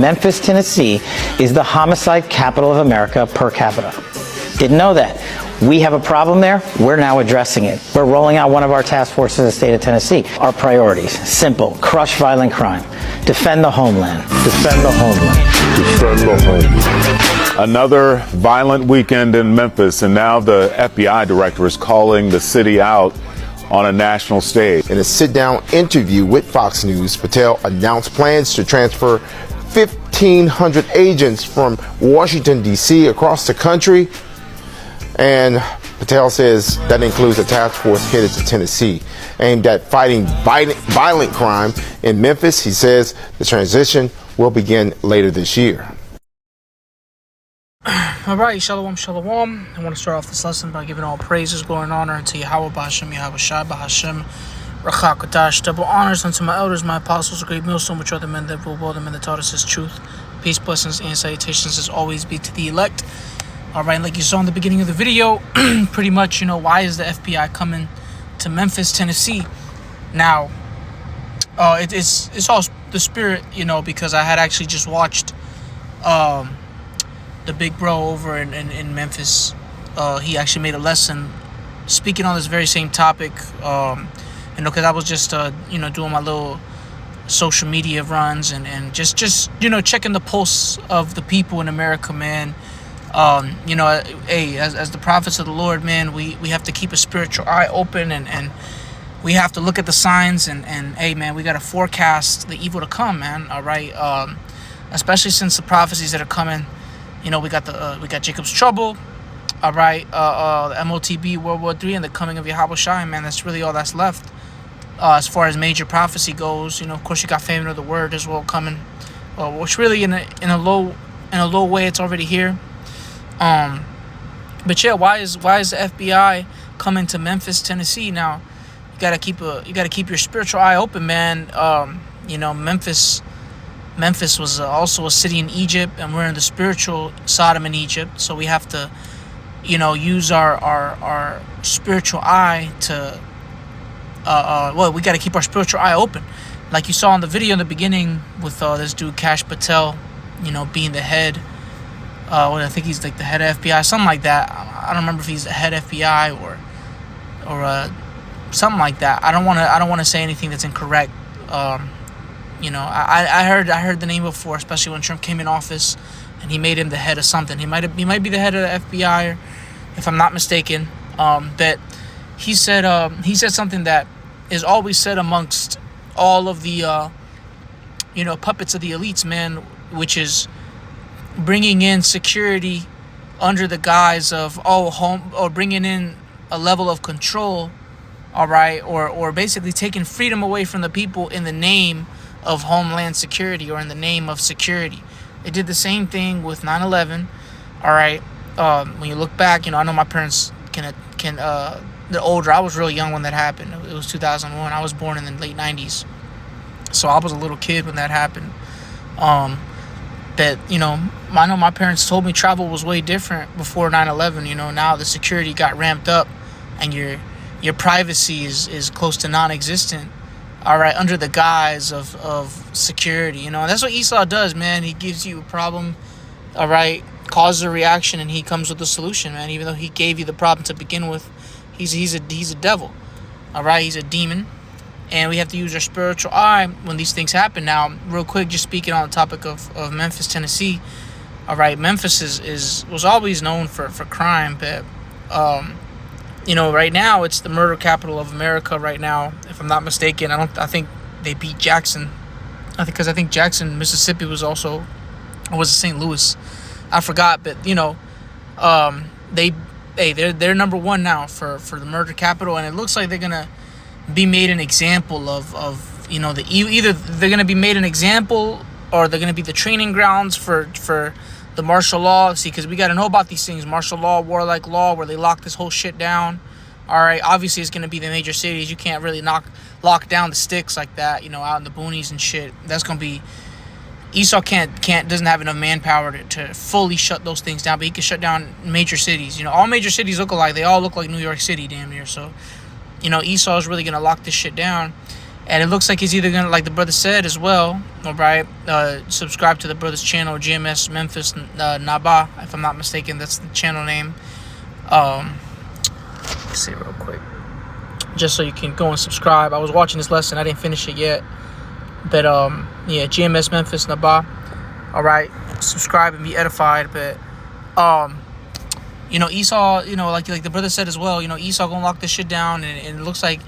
Memphis, Tennessee is the homicide capital of America per capita. Didn't know that. We have a problem there. We're now addressing it. We're rolling out one of our task forces in the state of Tennessee. Our priorities, simple: crush violent crime, defend the homeland, defend the homeland, defend the homeland. Another violent weekend in Memphis, and now the FBI director is calling the city out on a national stage. In a sit-down interview with Fox News, Patel announced plans to transfer 1,500 agents from Washington, D.C. across the country. And Patel says that includes a task force headed to Tennessee aimed at fighting violent crime in Memphis. He says the transition will begin later this year. All right, shalom, shalom. I want to start off this lesson by giving all praises, glory, and honor unto Yahweh B'Hashem, Yahweh Shai B'Hashem, Rachak Kodash. Double honors unto my elders, my apostles, a great millstone, which are the men that rule well, the men that taught us his truth. Peace, blessings, and salutations as always be to the elect. All right, like you saw in the beginning of the video, pretty much, why is the FBI coming to Memphis, Tennessee? Now, it's all the spirit, because I had actually just watched the big bro over in Memphis. He actually made a lesson speaking on this very same topic, because I was just, doing my little social media runs and just checking the pulse of the people in America, man. Hey, as the prophets of the Lord, man, we have to keep a spiritual eye open and we have to look at the signs and hey, man, we got to forecast the evil to come, man. All right. Especially since the prophecies that are coming, we got Jacob's trouble. All right. The MOTB, World War III, and the coming of Yahweh Shai, man. That's really all that's left. As far as major prophecy goes, of course you got famine of the word as well coming, which really in a low way, it's already here. But yeah, why is the FBI coming to Memphis, Tennessee? Now, you gotta keep your spiritual eye open, man. Memphis was also a city in Egypt, and we're in the spiritual Sodom in Egypt, so we have to, use our spiritual eye to, we gotta keep our spiritual eye open, like you saw in the video in the beginning with this dude Cash Patel, being the head. I think he's like the head of FBI, something like that. I don't remember if he's the head FBI or something like that. I don't want to say anything that's incorrect. I heard the name before, especially when Trump came in office, and he made him the head of something. He might be the head of the FBI, if I'm not mistaken. But he said something that is always said amongst all of the puppets of the elites, man, which is bringing in security under the guise of bringing in a level of control, all right, or basically taking freedom away from the people in the name of homeland security or in the name of security. They did the same thing with 9/11, all right. When you look back, I know my parents they're older. I was real young when that happened. It was 2001. I was born in the late 90s, so I was a little kid when that happened. That, I know my parents told me travel was way different before 9/11. Now the security got ramped up and your privacy is close to non-existent, all right, under the guise of security. And that's what Esau does, man. He gives you a problem, all right, causes a reaction, and he comes with a solution, man. Even though he gave you the problem to begin with, he's a devil, all right. He's a demon. And we have to use our spiritual eye when these things happen. Now, real quick, just speaking on the topic of Memphis, Tennessee. All right, Memphis was always known for crime, but right now it's the murder capital of America. Right now, if I'm not mistaken, I think they beat Jackson. I think Jackson, Mississippi was it St. Louis? I forgot, but they're number one now for the murder capital, and it looks like they're gonna be made an example of either they're going to be made an example or they're going to be the training grounds for the martial law. See, because we got to know about these things: martial law, warlike law, where they lock this whole shit down. All right, obviously it's going to be the major cities. You can't really lock down the sticks like that, out in the boonies and shit. That's going to be Esau doesn't have enough manpower to fully shut those things down, but he can shut down major cities. All major cities look alike. They all look like New York City, damn near. So, Esau is really going to lock this shit down. And it looks like he's either gonna, like the brother said as well, all right, subscribe to the brother's channel, GMS Memphis Naba, if I'm not mistaken. That's the channel name. Let's see real quick, just so you can go and subscribe. I was watching this lesson, I didn't finish it yet, but yeah, GMS Memphis Naba. All right, subscribe and be edified. But Esau, like the brother said as well, Esau gonna lock this shit down, and it looks like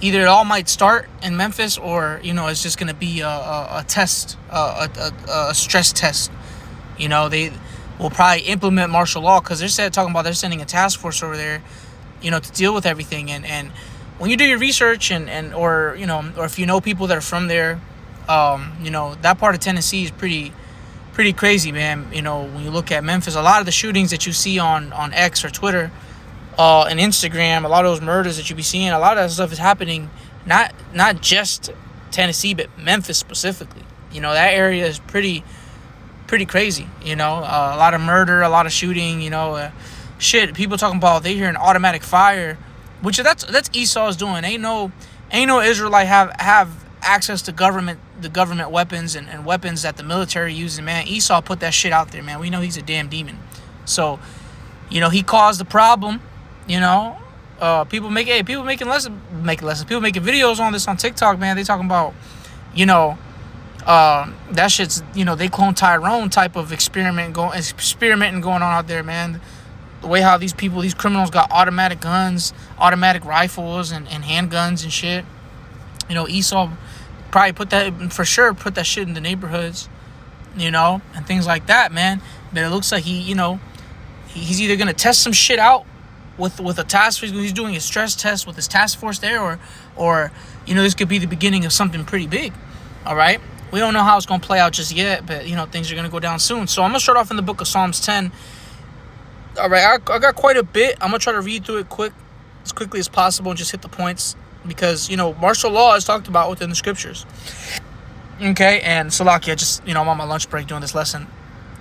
either it all might start in Memphis, or it's just gonna be a test, a stress test. They will probably implement martial law, because they're they're sending a task force over there, to deal with everything. And when you do your research or if you know people that are from there, that part of Tennessee is pretty crazy, man. When you look at Memphis, a lot of the shootings that you see on X or Twitter, and Instagram, a lot of those murders that you be seeing, a lot of that stuff is happening not just Tennessee, but Memphis specifically. That area is pretty crazy. A lot of murder, a lot of shooting. Shit. People talking about they hear an automatic fire, which that's Esau's doing. Ain't no Israelite have access to the government weapons and weapons that the military uses, man. Esau put that shit out there, man. We know he's a damn demon. So, he caused the problem. People making videos on this on TikTok, man. They talking about, that shit's, they clone Tyrone type of experimenting going on out there, man. The way how these criminals got automatic guns, automatic rifles, and handguns and shit. Esau probably put that shit in the neighborhoods, and things like that, man. But it looks like he's either gonna test some shit out with a task force. He's doing a stress test with his task force there, or this could be the beginning of something pretty big. All right, we don't know how it's gonna play out just yet, but things are gonna go down soon. So I'm gonna start off in the book of Psalms 10. All right, I got quite a bit. I'm gonna try to read through it as quickly as possible and just hit the points, because martial law is talked about within the scriptures. Okay, and Salakia, just I'm on my lunch break doing this lesson,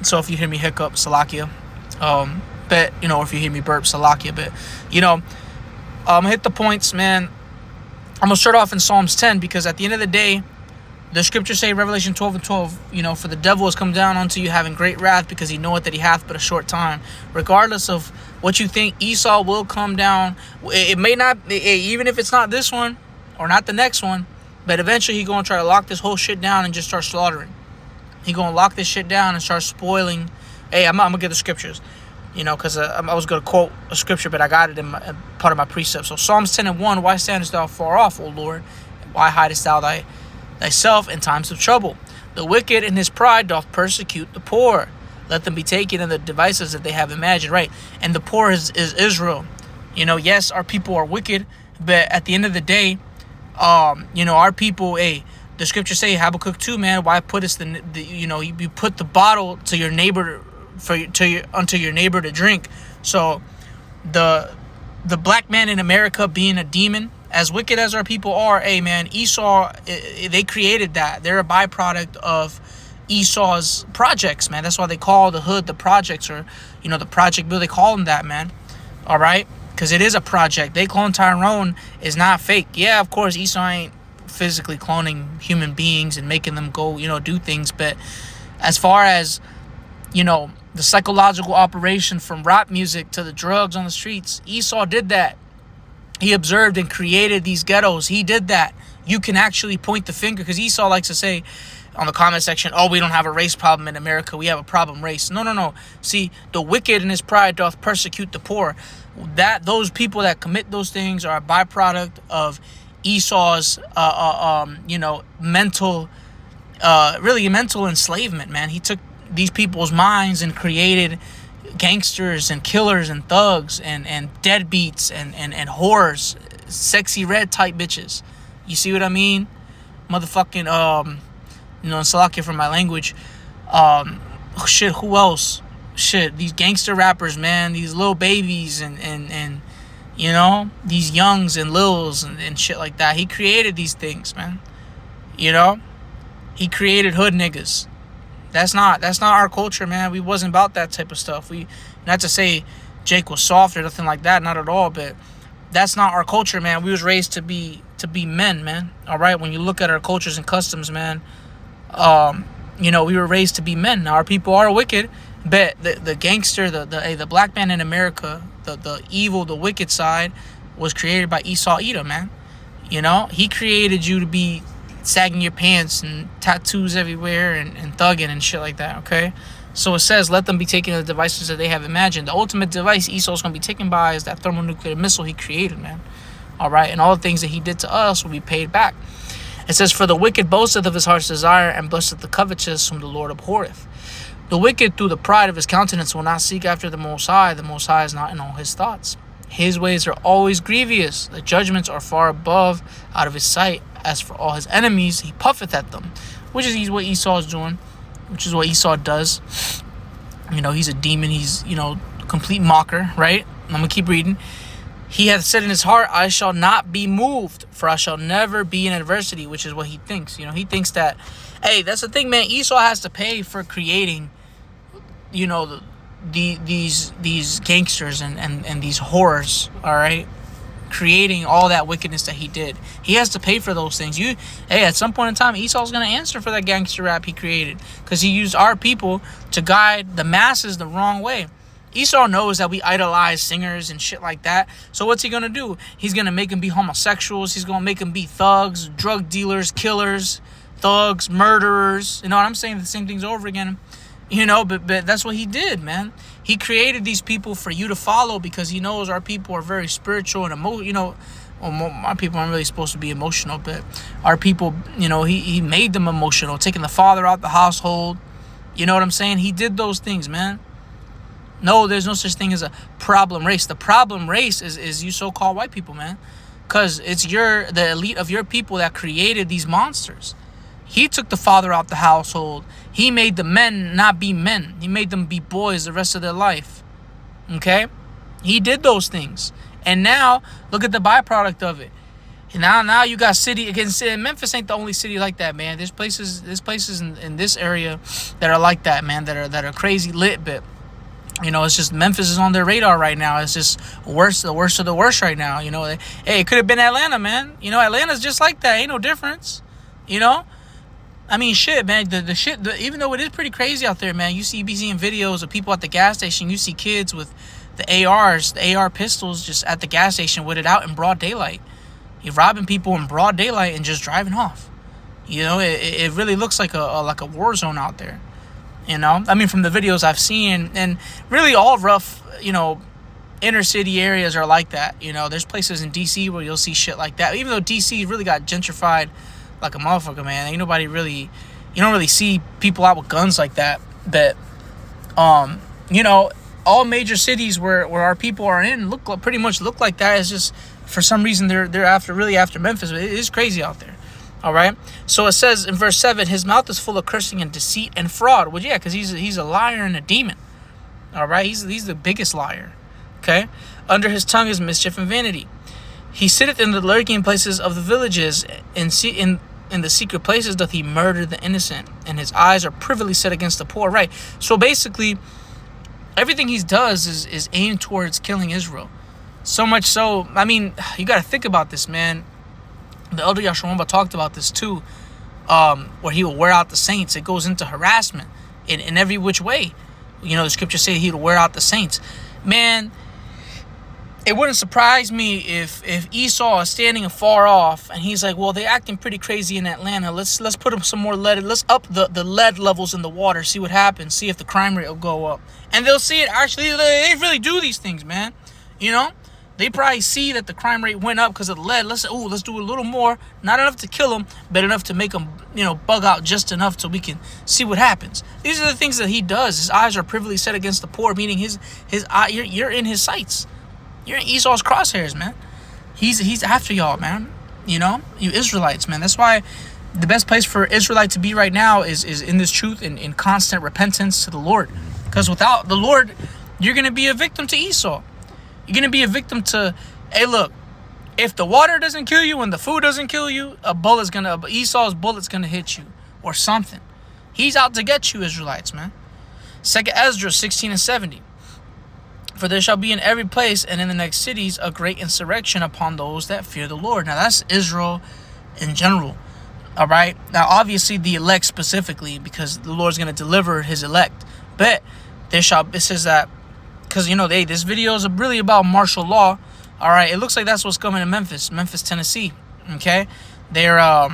so if you hear me hiccup, Salakia. But or if you hear me burp, Salakia. But hit the points, man. I'm gonna start off in Psalms 10, because at the end of the day, the scriptures say, Revelation 12:12, for the devil has come down unto you having great wrath, because he knoweth that he hath but a short time. Regardless of what you think, Esau will come down. It may not, even if it's not this one or not the next one, but eventually he's gonna try to lock this whole shit down and just start slaughtering. He gonna lock this shit down and start spoiling. Hey, I'm gonna get the scriptures, because I was gonna quote a scripture, but I got it in part of my precept. So Psalms 10:1, why standest thou far off, O Lord? Why hidest thou thyself in times of trouble? The wicked in his pride doth persecute the poor. Let them be taken in the devices that they have imagined. Right, and the poor is Israel. Yes, our people are wicked, but at the end of the day, our people. The scriptures say, Habakkuk 2, man. Why puttest you put the bottle to your neighbor unto your neighbor to drink? So the black man in America being a demon, as wicked as our people are, man, Esau, they created that. They're a byproduct of Esau's projects, man. That's why they call the hood the projects, or the project bill. They call them that, man. All right, because it is a project. They clone Tyrone is not fake. Yeah, of course, Esau ain't physically cloning human beings and making them go, do things. But as far as the psychological operation from rap music to the drugs on the streets, Esau did that. He observed and created these ghettos. He did that. You can actually point the finger, because Esau likes to say on the comment section, oh, we don't have a race problem in America. We have a problem race. No. See, the wicked in his pride doth persecute the poor. Those people that commit those things are a byproduct of Esau's, mental enslavement, man. He took these people's minds and created gangsters and killers and thugs and deadbeats and whores, sexy red type bitches. You see what I mean? Motherfucking, Salakia for my language. Shit, who else? Shit, these gangster rappers, man. These little babies and these youngs and lils and shit like that. He created these things, man. He created hood niggas. That's not our culture, man. We wasn't about that type of stuff. Not to say Jake was soft or nothing like that, not at all, but that's not our culture, man. We was raised to be to be men, man. All right, when you look at our cultures and customs, man, we were raised to be men. Now our people are wicked, but the gangster, the black man in America, the evil, the wicked side, was created by Esau Edom, man. He created you to be sagging your pants and tattoos everywhere and thugging and shit like that, okay? So it says, let them be taken the devices that they have imagined. The ultimate device Esau's going to be taken by is that thermonuclear missile he created, man. All right? And all the things that he did to us will be paid back. It says, for the wicked boasteth of his heart's desire, and blesseth the covetous whom the Lord abhorreth. The wicked, through the pride of his countenance, will not seek after the Most High. The Most High is not in all his thoughts. His ways are always grievous. The judgments are far above, out of his sight. As for all his enemies, he puffeth at them. Which is what Esau is doing. Which is what Esau does. He's a demon. He's, complete mocker, right? I'm going to keep reading. He hath said in his heart, I shall not be moved, for I shall never be in adversity, which is what he thinks. He thinks that, hey, that's the thing, man. Esau has to pay for creating, these gangsters and these horrors, all right? Creating all that wickedness that he did. He has to pay for those things. At some point in time, Esau's going to answer for that gangster rap he created, because he used our people to guide the masses the wrong way. Esau knows that we idolize singers and shit like that. So what's he going to do? He's going to make them be homosexuals. He's going to make them be thugs, drug dealers, killers, thugs, murderers. You know what I'm saying? The same things over again. But that's what he did, man. He created these people for you to follow, because he knows our people are very spiritual and our people aren't really supposed to be emotional, but our people, he made them emotional, taking the father out the household. You know what I'm saying? He did those things, man. No, there's no such thing as a problem race. The problem race is you so-called white people, man. Because it's the elite of your people that created these monsters. He took the father out the household. He made the men not be men. He made them be boys the rest of their life. Okay? He did those things. And now, look at the byproduct of it. And now you got Memphis ain't the only city like that, man. There's places in this area that are like that, man, that are crazy lit, but it's just Memphis is on their radar right now. It's just the worst of the worst right now. It could have been Atlanta, man. Atlanta's just like that. Ain't no difference. I mean, shit, man. Even though it is pretty crazy out there, man. You be seeing videos of people at the gas station. You see kids with the AR pistols, just at the gas station with it out in broad daylight. You're robbing people in broad daylight and just driving off. It really looks like a war zone out there. I mean, from the videos I've seen, and really all rough, inner city areas are like that. There's places in DC where you'll see shit like that. Even though DC really got gentrified like a motherfucker, man. Ain't nobody really, you don't really see people out with guns like that. But, all major cities where our people are in pretty much look like that. It's just, for some reason, they're after Memphis. It is crazy out there. All right. So it says in verse 7, his mouth is full of cursing and deceit and fraud. Well, yeah, because he's a liar and a demon. All right. He's the biggest liar. Okay. Under his tongue is mischief and vanity. He sitteth in the lurking places of the villages, in the secret places doth he murder the innocent, and his eyes are privily set against the poor. Right. So basically, everything he does is aimed towards killing Israel. So much so, I mean, you got to think about this, man. The elder Yashawamba talked about this too, where he will wear out the saints. It goes into harassment in every which way. The scriptures say he will wear out the saints. Man, it wouldn't surprise me if Esau is standing afar off and he's like, well, they're acting pretty crazy in Atlanta. Let's put them some more lead. Let's up the lead levels in the water, see what happens, see if the crime rate will go up. And they'll see it. Actually, they really do these things, man. They probably see that the crime rate went up because of the lead. Let's do a little more. Not enough to kill them, but enough to make them, bug out just enough so we can see what happens. These are the things that he does. His eyes are privily set against the poor, meaning his eye. You're in his sights. You're in Esau's crosshairs, man. He's after y'all, man. You Israelites, man. That's why the best place for Israelite to be right now is in this truth and in constant repentance to the Lord. Because without the Lord, you're going to be a victim to Esau. You're going to be a victim to, hey, look, if the water doesn't kill you and the food doesn't kill you, Esau's bullet's going to hit you or something. He's out to get you, Israelites, man. 2 Ezra 16 and 70. For there shall be in every place and in the next cities a great insurrection upon those that fear the Lord. Now that's Israel in general. All right. Now obviously the elect specifically, because the Lord's going to deliver his elect. But it says that, because this video is really about martial law. All right. It looks like that's what's coming to Memphis, Tennessee. Okay. They're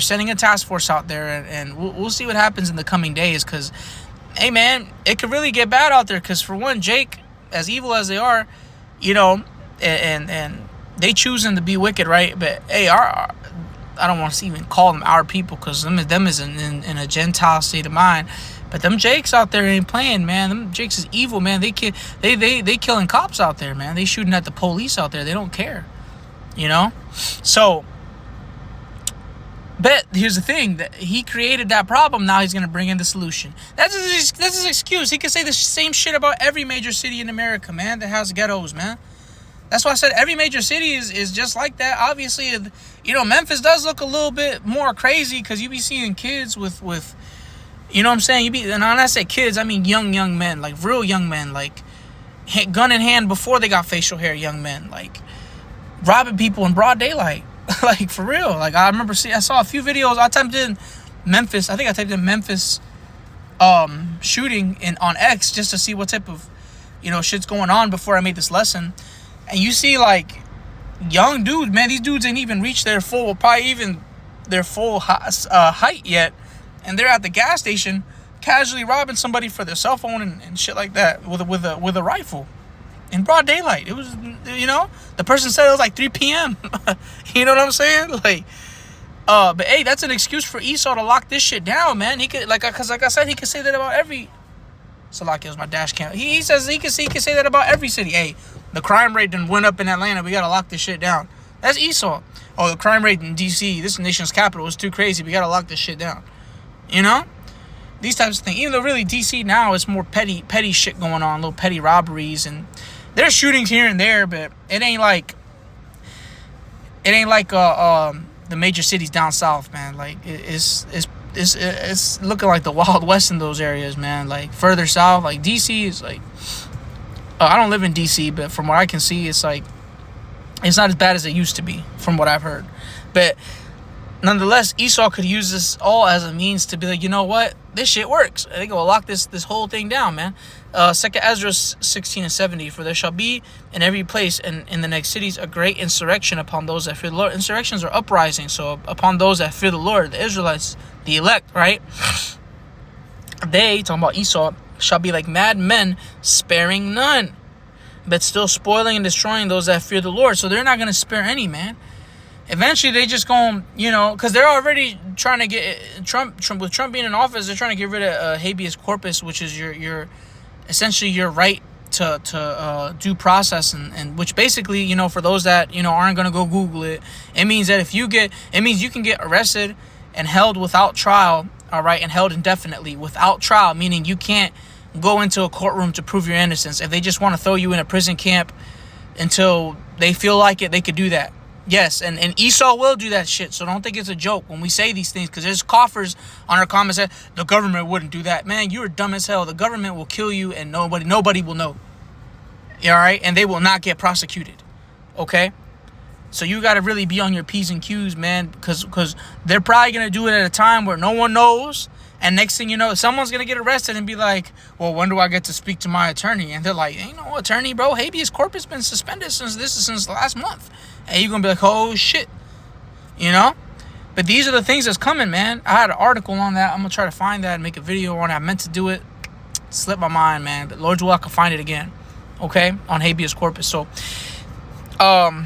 sending a task force out there, and we'll see what happens in the coming days. Because, hey man, it could really get bad out there. Because for one, Jake, as evil as they are, and they choosing to be wicked, right? But hey, I don't want to even call them our people, because them is in a Gentile state of mind. But them Jakes out there ain't playing, man. Them Jakes is evil, man. They killing cops out there, man. They shooting at the police out there. They don't care, So, but here's the thing: that he created that problem. Now he's gonna bring in the solution. That's his excuse. He can say the same shit about every major city in America, man, that has ghettos, man. That's why I said every major city is just like that. Obviously, Memphis does look a little bit more crazy, because you be seeing kids with what I'm saying? And when I say kids, I mean young men, like real young men, like gun in hand before they got facial hair, young men, like robbing people in broad daylight. Like, for real. Like, I saw a few videos. I typed in Memphis. I think I typed in Memphis shooting on X, just to see what type of, shit's going on before I made this lesson. And you see, like, young dudes, man, these dudes ain't even reached their full height yet. And they're at the gas station casually robbing somebody for their cell phone and shit like that with a rifle. In broad daylight. It was, the person said it was like 3 p.m. You know what I'm saying? Like, but hey, that's an excuse for Esau to lock this shit down, man. He could, like I said, he could say that about every. Salakia was my dash cam. He says he could say that about every city. Hey, the crime rate done went up in Atlanta. We gotta lock this shit down. That's Esau. Oh, the crime rate in D.C., this nation's capital, is too crazy. We gotta lock this shit down. These types of things. Even though really D.C. now is more petty shit going on, little petty robberies, and there's shootings here and there, but it ain't like the major cities down south, man. Like, it's looking like the Wild West in those areas, man. Like, further south, like DC is like, I don't live in DC, but from what I can see, it's like, it's not as bad as it used to be, from what I've heard. But nonetheless, Esau could use this all as a means to be like, you know what, this shit works. They go lock this whole thing down, man. 2 Ezra 16:70, for there shall be in every place and in the next cities a great insurrection upon those that fear the Lord. Insurrections are uprising, so upon those that fear the Lord, the Israelites, the elect, right? They, talking about Esau, shall be like mad men, sparing none, but still spoiling and destroying those that fear the Lord. So they're not going to spare any, man. Eventually, they just going, because they're already trying to get Trump with Trump being in office, they're trying to get rid of habeas corpus, which is your essentially your right to due process, and which basically, for those that aren't going to go Google it, it means that it means you can get arrested and held without trial, all right, and held indefinitely without trial, meaning you can't go into a courtroom to prove your innocence. If they just want to throw you in a prison camp until they feel like it, they could do that. Yes, and Esau will do that shit, so don't think it's a joke when we say these things, because there's coffers on our comments that the government wouldn't do that. Man, you're dumb as hell. The government will kill you, and nobody will know. All right? And they will not get prosecuted. Okay? So you got to really be on your P's and Q's, man, because they're probably going to do it at a time where no one knows, and next thing you know, someone's going to get arrested and be like, well, when do I get to speak to my attorney? And they're like, ain't no attorney, bro. Habeas corpus been suspended since last month. And you're going to be like, oh, shit. But these are the things that's coming, man. I had an article on that. I'm going to try to find that and make a video on it. I meant to do it. Slipped my mind, man. But Lord's will, I can find it again. Okay? On habeas corpus. So, yeah,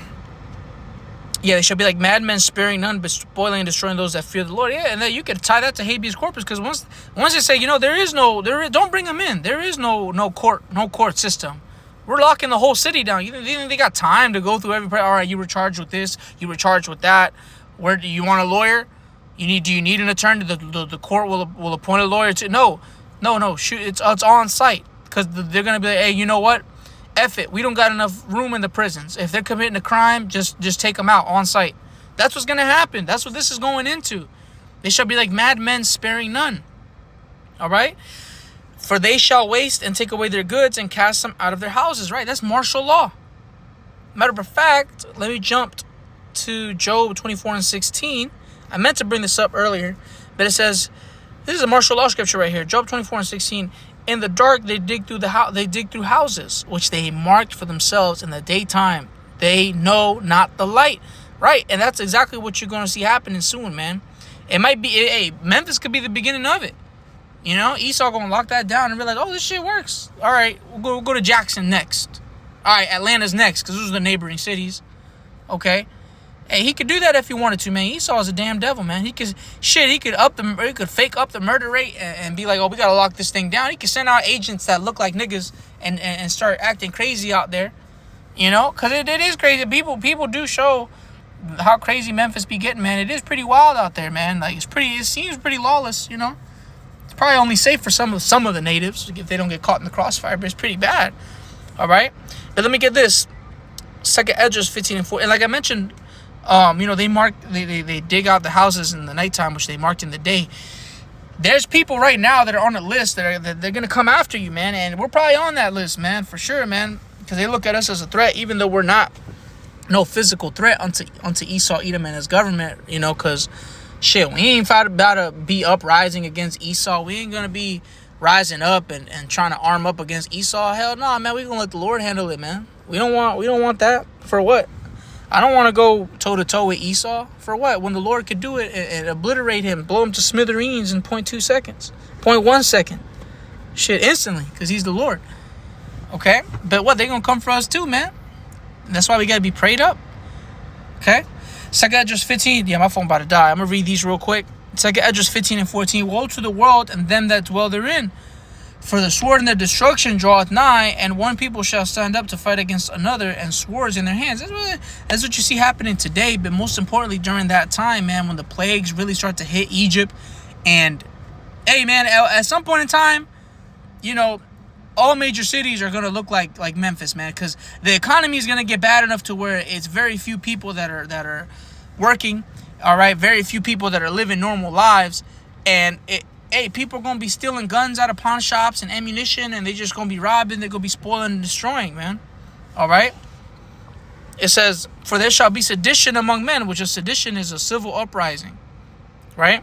they shall be like madmen, sparing none, but spoiling and destroying those that fear the Lord. Yeah, and then you could tie that to habeas corpus, because once they say, don't bring them in. There is no court system. We're locking the whole city down. You think they got time to go through every part? All right, you were charged with this. You were charged with that. Where do you want a lawyer? Do you need an attorney? The court will appoint a lawyer to. No. Shoot, it's on site, because they're gonna be like, hey, you know what? F it. We don't got enough room in the prisons. If they're committing a crime, just take them out on site. That's what's gonna happen. That's what this is going into. They shall be like madmen, sparing none. All right. For they shall waste and take away their goods and cast them out of their houses, right? That's martial law. Matter of fact, let me jump to Job 24:16. I meant to bring this up earlier, but it says, this is a martial law scripture right here. Job 24:16. In the dark they dig through houses, which they marked for themselves in the daytime. They know not the light. Right, and that's exactly what you're going to see happening soon, man. It might be, hey, Memphis could be the beginning of it. You know, Esau going to lock that down and realize, oh, this shit works. All right, we'll go to Jackson next. All right, Atlanta's next, because those are the neighboring cities. Okay. Hey, he could do that if he wanted to, man. Esau is a damn devil, man. He could fake up the murder rate and be like, oh, we got to lock this thing down. He could send out agents that look like niggas and start acting crazy out there. You know, because it is crazy. People do show how crazy Memphis be getting, man. It is pretty wild out there, man. Like, it seems pretty lawless, you know. It's probably only safe for some of the natives if they don't get caught in the crossfire, but it's pretty bad. All right, but let me get this. 2nd Esdras 15:4, and like I mentioned, you know, they dig out the houses in the nighttime, which they marked in the day. There's people right now that are on the list that they're gonna come after you, man, and we're probably on that list, man, for sure, man, because they look at us as a threat, even though we're not. No physical threat unto Esau, Edom, and his government, you know, because, shit, we ain't about to be uprising against Esau. We ain't going to be rising up and trying to arm up against Esau. Hell no, man, we going to let the Lord handle it, man. We don't want that. For what? I don't want to go toe-to-toe with Esau. For what? When the Lord could do it and obliterate him, blow him to smithereens in 0.2 seconds, 0.1 second. Shit, instantly, because he's the Lord. Okay? But what? They going to come for us too, man. That's why we got to be prayed up. Okay? 2nd Esdras 15. Yeah, my phone about to die. I'm going to read these real quick. 2nd Esdras 15:14. Woe to the world and them that dwell therein. For the sword and the destruction draweth nigh, and one people shall stand up to fight against another, and swords in their hands. That's what you see happening today. But most importantly, during that time, man, when the plagues really start to hit Egypt. And, hey, man, at some point in time, you know, all major cities are going to look like Memphis, man, because the economy is going to get bad enough to where it's very few people that are working, all right, very few people that are living normal lives, and people are going to be stealing guns out of pawn shops and ammunition, and they're just going to be robbing, they're going to be spoiling and destroying, man, all right? It says, for there shall be sedition among men, which a sedition is a civil uprising, right?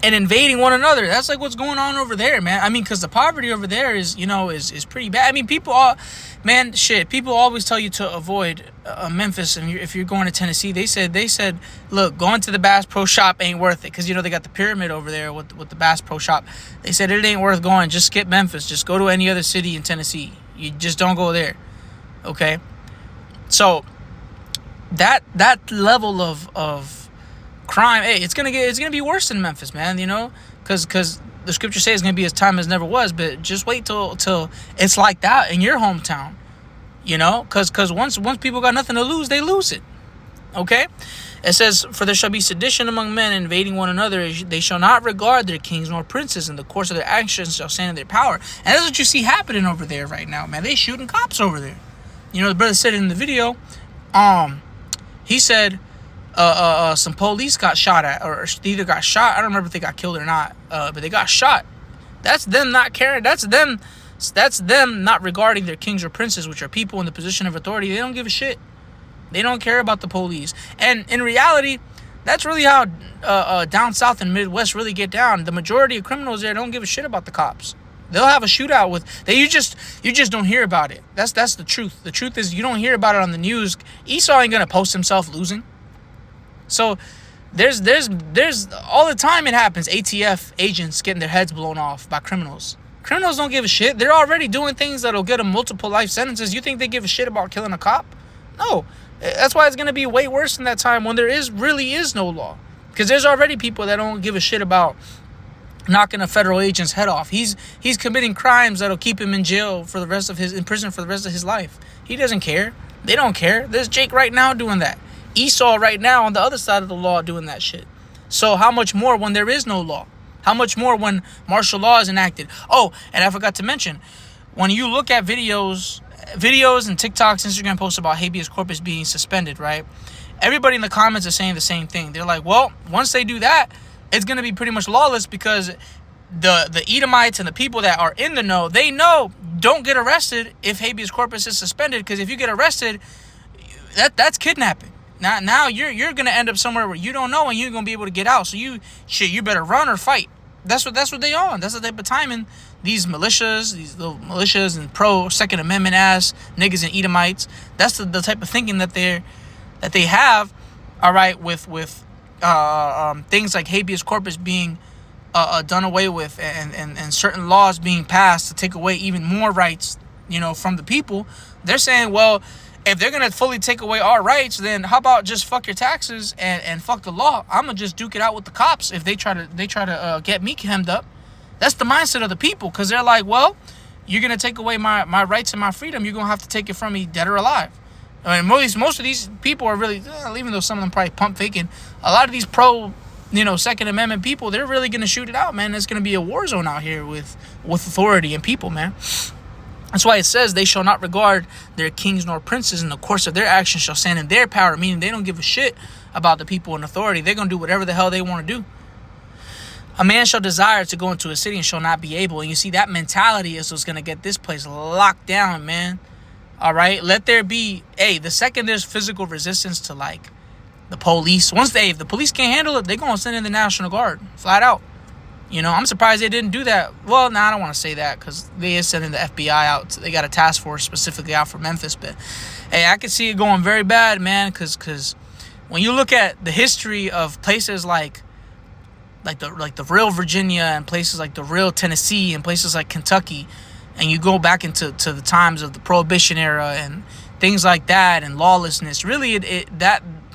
And invading one another. That's like what's going on over there, man. I mean, because the poverty over there is, you know, is pretty bad. I mean, people always tell you to avoid Memphis. And if you're going to Tennessee, they said, look, going to the Bass Pro Shop ain't worth it. Because, you know, they got the pyramid over there with the Bass Pro Shop. They said it ain't worth going. Just skip Memphis. Just go to any other city in Tennessee. You just don't go there. Okay? So, that level of crime, hey, it's gonna be worse in Memphis, man. You know, because the scripture says it's gonna be as time as never was. But just wait till it's like that in your hometown. You know, because once people got nothing to lose, they lose it. Okay, it says, for there shall be sedition among men, invading one another. They shall not regard their kings nor princes, and the course of their actions shall stand in their power. And that's what you see happening over there right now, man. They shooting cops over there. You know, the brother said in the video, he said. Some police got shot at, or either got shot. I don't remember if they got killed or not, but they got shot. That's them not caring. That's them not regarding their kings or princes, which are people in the position of authority. They don't give a shit. They don't care about the police. And in reality, that's really how down south and Midwest really get down. The majority of criminals there don't give a shit about the cops. They'll have a shootout with you just don't hear about it. That's the truth. The truth is you don't hear about it on the news. Esau ain't gonna post himself losing. So there's all the time it happens. ATF agents getting their heads blown off by criminals. Criminals don't give a shit. They're already doing things that'll get them multiple life sentences. You think they give a shit about killing a cop? No. That's why it's going to be way worse in that time when there really is no law. Because there's already people that don't give a shit about knocking a federal agent's head off. He's committing crimes that'll keep him in jail in prison for the rest of his life. He doesn't care. They don't care. There's Jake right now doing that. Esau right now on the other side of the law doing that shit. So how much more when there is no law? How much more when martial law is enacted? Oh, and I forgot to mention, when you look at videos and TikToks, Instagram posts about habeas corpus being suspended, right? Everybody in the comments are saying the same thing. They're like, well, once they do that, it's going to be pretty much lawless because the Edomites and the people that are in the know, they know, don't get arrested if habeas corpus is suspended, because if you get arrested, that's kidnapping. Now you're gonna end up somewhere where you don't know, and you're gonna be able to get out. So you better run or fight. That's what they on. That's the type of timing these little militias and pro Second Amendment ass niggas and Edomites. That's the type of thinking that they have. All right, with things like habeas corpus being done away with, and certain laws being passed to take away even more rights, from the people. They're saying, well, if they're gonna fully take away our rights, then how about just fuck your taxes and fuck the law? I'm gonna just duke it out with the cops if they try to get me hemmed up. That's the mindset of the people, because they're like, well, you're gonna take away my rights and my freedom. You're gonna have to take it from me, dead or alive. I mean, most of these people are really, even though some of them probably pump faking, a lot of these pro, Second Amendment people, they're really gonna shoot it out, man. There's gonna be a war zone out here with authority and people, man. That's why it says they shall not regard their kings nor princes, in the course of their actions shall stand in their power, meaning they don't give a shit about the people in authority. They're going to do whatever the hell they want to do. A man shall desire to go into a city and shall not be able. And you see, that mentality is what's going to get this place locked down, man. All right? Let there be, the second there's physical resistance to, like, the police, if the police can't handle it, they're going to send in the National Guard, flat out. I'm surprised they didn't do that. Well, I don't want to say that, because they is sending the FBI out. They got a task force specifically out for Memphis. But, I could see it going very bad, man, because when you look at the history of places like the real Virginia, and places like the real Tennessee, and places like Kentucky, and you go back into the times of the Prohibition era and things like that, and lawlessness, really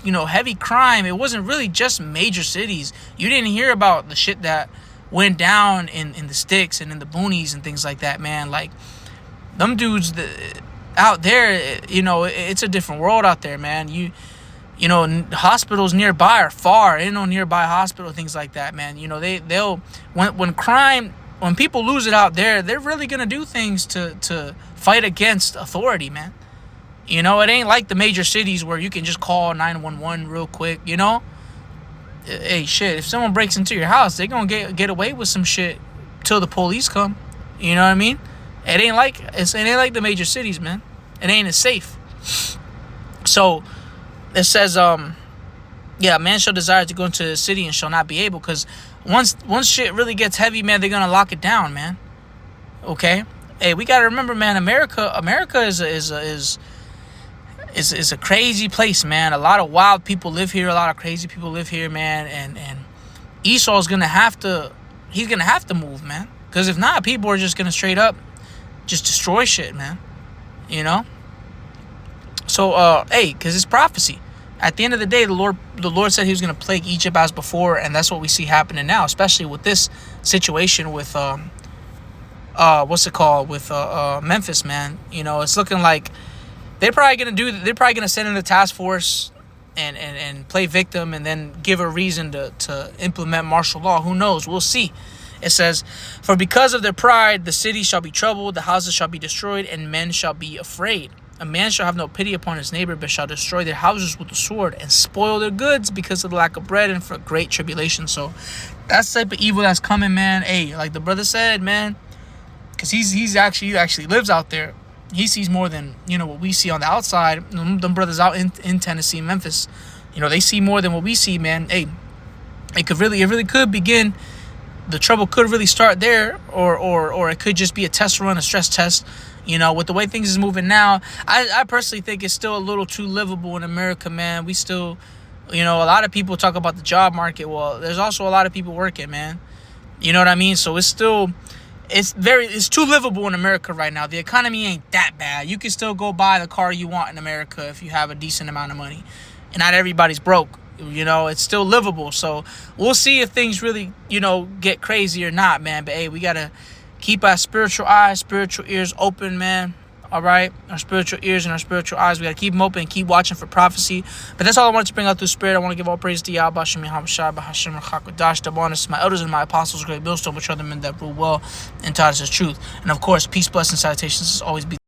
heavy crime, it wasn't really just major cities. You didn't hear about the shit that went down in the sticks and in the boonies and things like that, man. Like, them dudes out there, it's a different world out there, man. Hospitals nearby are far. Ain't no nearby hospital, things like that, man. When people lose it out there, they're really gonna do things to fight against authority, man. It ain't like the major cities where you can just call 911 real quick, Hey, shit, if someone breaks into your house, they're going to get away with some shit till the police come. You know what I mean? It ain't like the major cities, man. It ain't as safe. So, it says, a man shall desire to go into the city and shall not be able, because once shit really gets heavy, man, they're going to lock it down, man. Okay? Hey, we got to remember, man, America is a crazy place, man. A lot of wild people live here. A lot of crazy people live here, man. And Esau's gonna have to move, man. Because if not, people are just gonna straight up just destroy shit, man. So, because it's prophecy. At the end of the day, the Lord said He was gonna plague Egypt as before, and that's what we see happening now, especially with this situation with Memphis, man. It's looking like they're probably gonna send in a task force and play victim, and then give a reason to implement martial law. Who knows? We'll see. It says, for because of their pride, the city shall be troubled, the houses shall be destroyed, and men shall be afraid. A man shall have no pity upon his neighbor, but shall destroy their houses with the sword, and spoil their goods because of the lack of bread and for great tribulation. So that's the type of evil that's coming, man. Hey, like the brother said, man, because he actually lives out there. He sees more than, what we see on the outside. Them brothers out in Tennessee, Memphis, they see more than what we see, man. Hey, it really could begin. The trouble could really start there, or it could just be a test run, a stress test. With the way things is moving now, I personally think it's still a little too livable in America, man. We still, a lot of people talk about the job market. Well, there's also a lot of people working, man. You know what I mean? So it's still... It's too livable in America right now. The economy ain't that bad. You can still go buy the car you want in America if you have a decent amount of money. And not everybody's broke. It's still livable. So we'll see if things really, get crazy or not, man. But hey, we gotta keep our spiritual eyes, spiritual ears open, man. All right, our spiritual ears and our spiritual eyes, we got to keep them open and keep watching for prophecy. But that's all I wanted to bring out through spirit. I want to give all praise to Yahweh, Hashem, Yahawashi, Bahashem, Rachakadash, the bonus to my elders and my apostles, great millstone, which are the men that rule well and taught us the truth. And of course, peace, blessings, salutations, always be